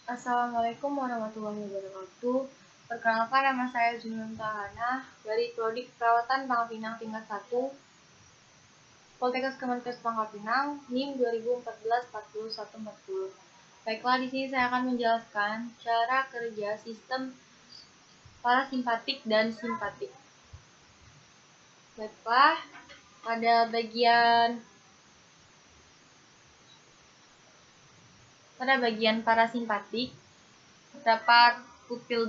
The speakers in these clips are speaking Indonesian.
Assalamualaikum warahmatullahi wabarakatuh. Perkenalkan, nama saya Junun Tahana dari Prodi Perawatan Pangkal Pinang tingkat 1 Poltekkes Kemenkes Pangkal Pinang, NIM 2014-4140. Baiklah, di sini saya akan menjelaskan cara kerja sistem parasimpatik dan simpatik. Baiklah, pada bagian parasimpatik terdapat pupil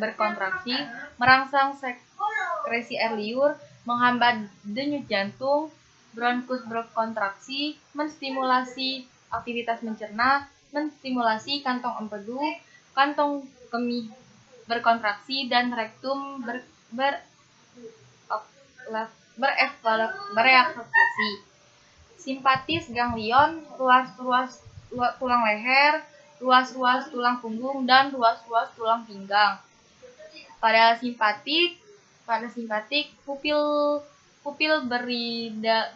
berkontraksi, merangsang sekresi air liur, menghambat denyut jantung, bronkus berkontraksi, menstimulasi aktivitas mencerna, menstimulasi kantong empedu, kantong kemih berkontraksi, dan rektum bereaksesi. Simpatis ganglion, ruas-ruas tulang leher, ruas-ruas tulang punggung, dan ruas-ruas tulang pinggang. Pada simpatik, pupil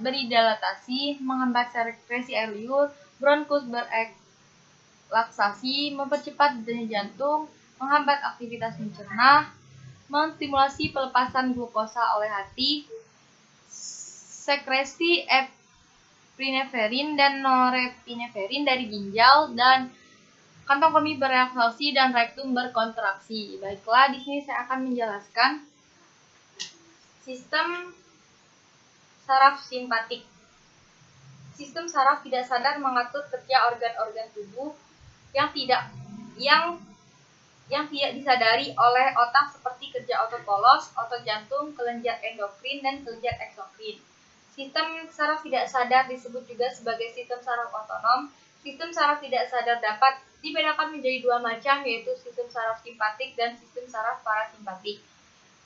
beridilatasi, menghambat sekresi air liur, bronkus berelaksasi, mempercepat denyut jantung, menghambat aktivitas mencerna, menstimulasi pelepasan glukosa oleh hati, sekresi epineferin dan norepineferin dari ginjal, dan kantong kemih bereaksesi dan rektum berkontraksi. Baiklah, di sini saya akan menjelaskan sistem saraf simpatik. Sistem saraf tidak sadar mengatur kerja organ-organ tubuh yang tidak disadari oleh otak, seperti kerja otot polos, otot jantung, kelenjar endokrin, dan kelenjar eksokrin. Sistem saraf tidak sadar disebut juga sebagai sistem saraf otonom. Sistem saraf tidak sadar dapat dibedakan menjadi dua macam, yaitu sistem saraf simpatik dan sistem saraf parasimpatik.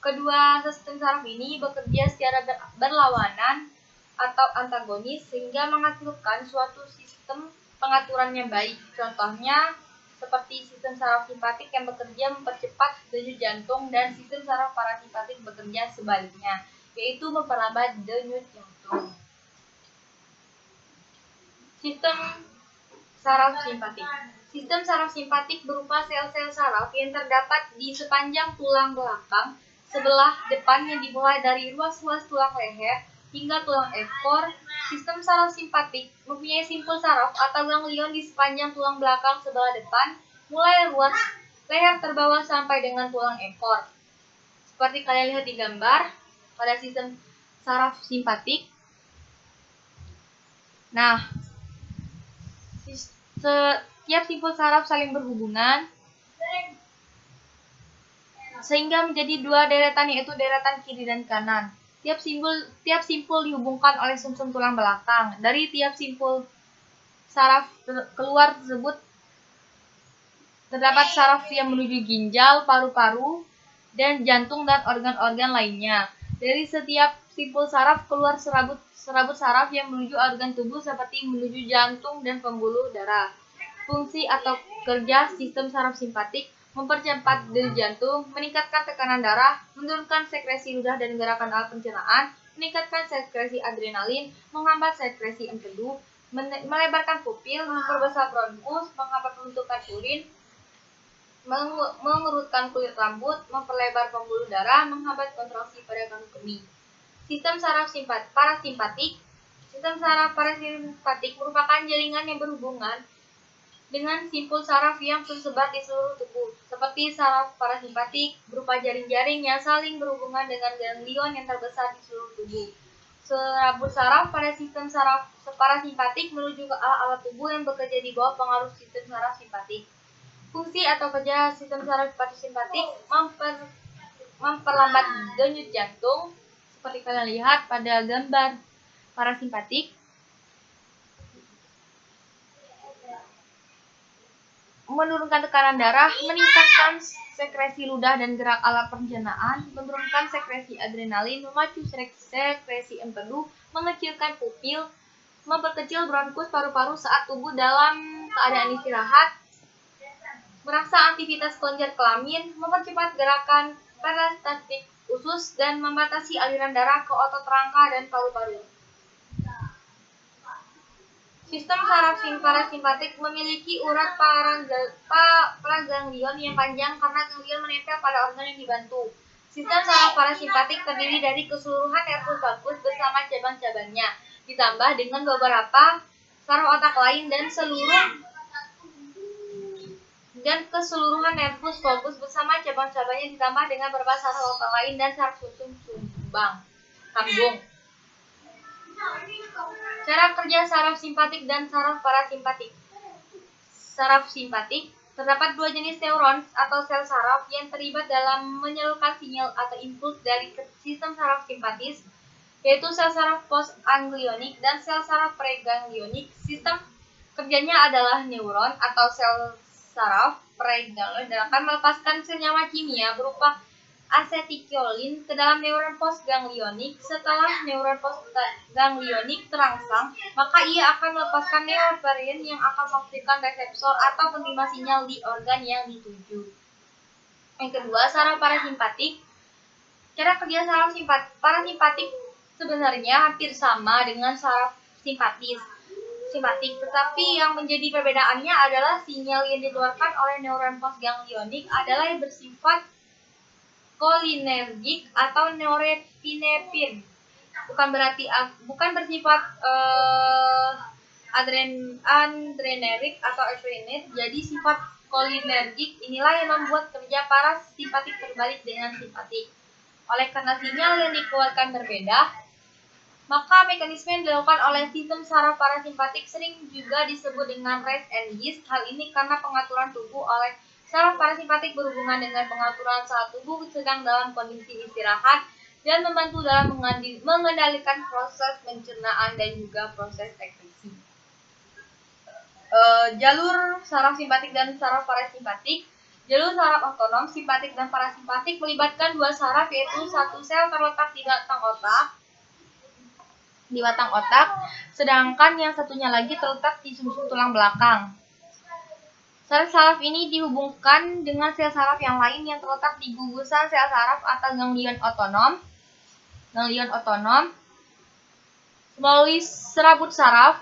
Kedua sistem saraf ini bekerja secara berlawanan atau antagonis, sehingga menghasilkan suatu sistem pengaturan yang baik. Contohnya seperti sistem saraf simpatik yang bekerja mempercepat denyut jantung, dan sistem saraf parasimpatik bekerja sebaliknya, yaitu memperlambat denyut jantung. Sistem saraf simpatik. Sistem saraf simpatik berupa sel-sel saraf yang terdapat di sepanjang tulang belakang sebelah depan, yang dimulai dari ruas-ruas tulang leher hingga tulang ekor. Sistem saraf simpatik mempunyai simpul saraf atau ganglion di sepanjang tulang belakang sebelah depan, mulai ruas leher terbawah sampai dengan tulang ekor. Seperti kalian lihat di gambar pada sistem saraf simpatik. Nah, setiap simpul saraf saling berhubungan sehingga menjadi dua deretan, yaitu deretan kiri dan kanan. Tiap simpul dihubungkan oleh sumsum tulang belakang. Dari tiap simpul saraf keluar tersebut terdapat saraf yang menuju ginjal, paru-paru, dan jantung, dan organ-organ lainnya. Dari setiap simpul saraf keluar serabut saraf yang menuju organ tubuh seperti menuju jantung dan pembuluh darah. Fungsi atau kerja sistem saraf simpatik: mempercepat denyut jantung, meningkatkan tekanan darah, menurunkan sekresi ludah dan gerakan alat pencernaan, meningkatkan sekresi adrenalin, menghambat sekresi empedu, melebarkan pupil, memperbesar bronkus, menghambat pembentukan urin, mengerutkan kulit rambut, memperlebar pembuluh darah, menghambat kontraksi pada kantong kemih. Sistem saraf parasimpatik. Sistem saraf parasimpatik merupakan jaringan yang berhubungan dengan simpul saraf yang tersebar di seluruh tubuh. Seperti saraf parasimpatik berupa jaring-jaring yang saling berhubungan dengan ganglion yang terbesar di seluruh tubuh. Serabut saraf pada sistem saraf parasimpatik menuju ke alat tubuh yang bekerja di bawah pengaruh sistem saraf simpatik. Fungsi atau kerja sistem saraf parasimpatik: memperlambat denyut jantung, seperti kalian lihat pada gambar parasimpatik, menurunkan tekanan darah, meningkatkan sekresi ludah dan gerak alat pencernaan, menurunkan sekresi adrenalin, memacu sekresi empedu, mengecilkan pupil, memperkecil bronkus paru-paru saat tubuh dalam keadaan istirahat, merangsang aktivitas kelenjar kelamin, mempercepat gerakan peristaltik usus dan membatasi aliran darah ke otot rangka dan paru-paru. Sistem saraf parasimpatik memiliki urat paraganglion yang panjang karena ganglion menempel pada organ yang dibantu. Sistem saraf parasimpatik terdiri dari keseluruhan nervus vagus bersama cabang-cabangnya, ditambah dengan beberapa saraf otak lain dan keseluruhan nervus vagus bersama cabang-cabangnya ditambah dengan beberapa saraf otak lain dan saraf sambung. Cara kerja saraf simpatik dan saraf parasimpatik. Saraf simpatik, terdapat dua jenis neuron atau sel saraf yang terlibat dalam menyalurkan sinyal atau impuls dari sistem saraf simpatis, yaitu sel saraf postganglionik dan sel saraf preganglionik. Sistem kerjanya adalah neuron atau sel saraf preganglionik akan melepaskan senyawa kimia berupa asetikholin ke dalam neuron postganglionik. Setelah neuron postganglionik terangsang, maka ia akan melepaskan norepinefrin yang akan mengaktifkan reseptor atau penerima sinyal di organ yang dituju. Yang kedua, saraf parasimpatik. Cara kerja saraf parasimpatik sebenarnya hampir sama dengan saraf simpatik, tetapi yang menjadi perbedaannya adalah sinyal yang dikeluarkan oleh neuron postganglionik adalah yang bersifat kolinergik atau norepinefrin, bukan bersifat adrenergik atau efrinet. Jadi sifat kolinergik inilah yang membuat kerja parasimpatik terbalik dengan simpatik. Oleh karena sinyal yang dikeluarkan berbeda, maka mekanisme yang dilakukan oleh sistem saraf parasimpatik sering juga disebut dengan rest and gist. Hal ini karena pengaturan tubuh oleh saraf parasimpatik berhubungan dengan pengaturan saat tubuh sedang dalam kondisi istirahat dan membantu dalam mengendalikan proses pencernaan dan juga proses ekskresi. Jalur saraf simpatik dan saraf parasimpatik. Jalur saraf otonom, simpatik dan parasimpatik melibatkan dua saraf, yaitu satu sel terletak di batang otak, sedangkan yang satunya lagi terletak di sumsum tulang belakang. Saraf ini dihubungkan dengan sel saraf yang lain yang terletak di gugusan sel saraf atau ganglion otonom melalui serabut saraf.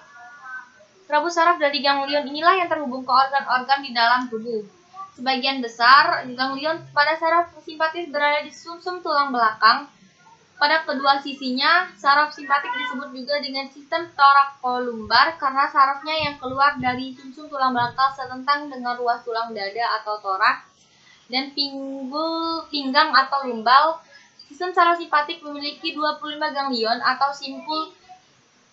Serabut saraf dari ganglion inilah yang terhubung ke organ-organ di dalam tubuh. Sebagian besar ganglion pada saraf simpatis berada di sumsum tulang belakang. Pada kedua sisinya, saraf simpatik disebut juga dengan sistem torakolumbar karena sarafnya yang keluar dari sumsum tulang belakang senentang dengan ruas tulang dada atau toraks dan pinggang atau lumbal. Sistem saraf simpatik memiliki 25 ganglion atau simpul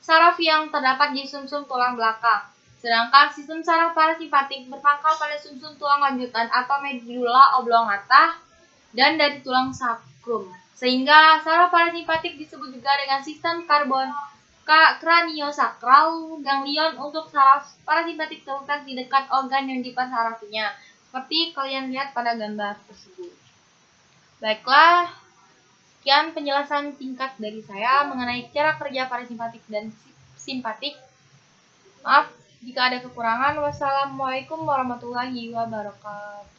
saraf yang terdapat di sumsum tulang belakang. Sedangkan sistem saraf parasimpatik berpangkal pada sumsum tulang lanjutan atau medulla oblongata dan dari tulang sakrum. Sehingga saraf parasimpatik disebut juga dengan sistem kraniosakral. Ganglion untuk saraf parasimpatik terletak di dekat organ yang dipasarafinya, seperti kalian lihat pada gambar tersebut. Baiklah, sekian penjelasan singkat dari saya mengenai cara kerja parasimpatik dan simpatik. Maaf jika ada kekurangan. Wassalamualaikum warahmatullahi wabarakatuh.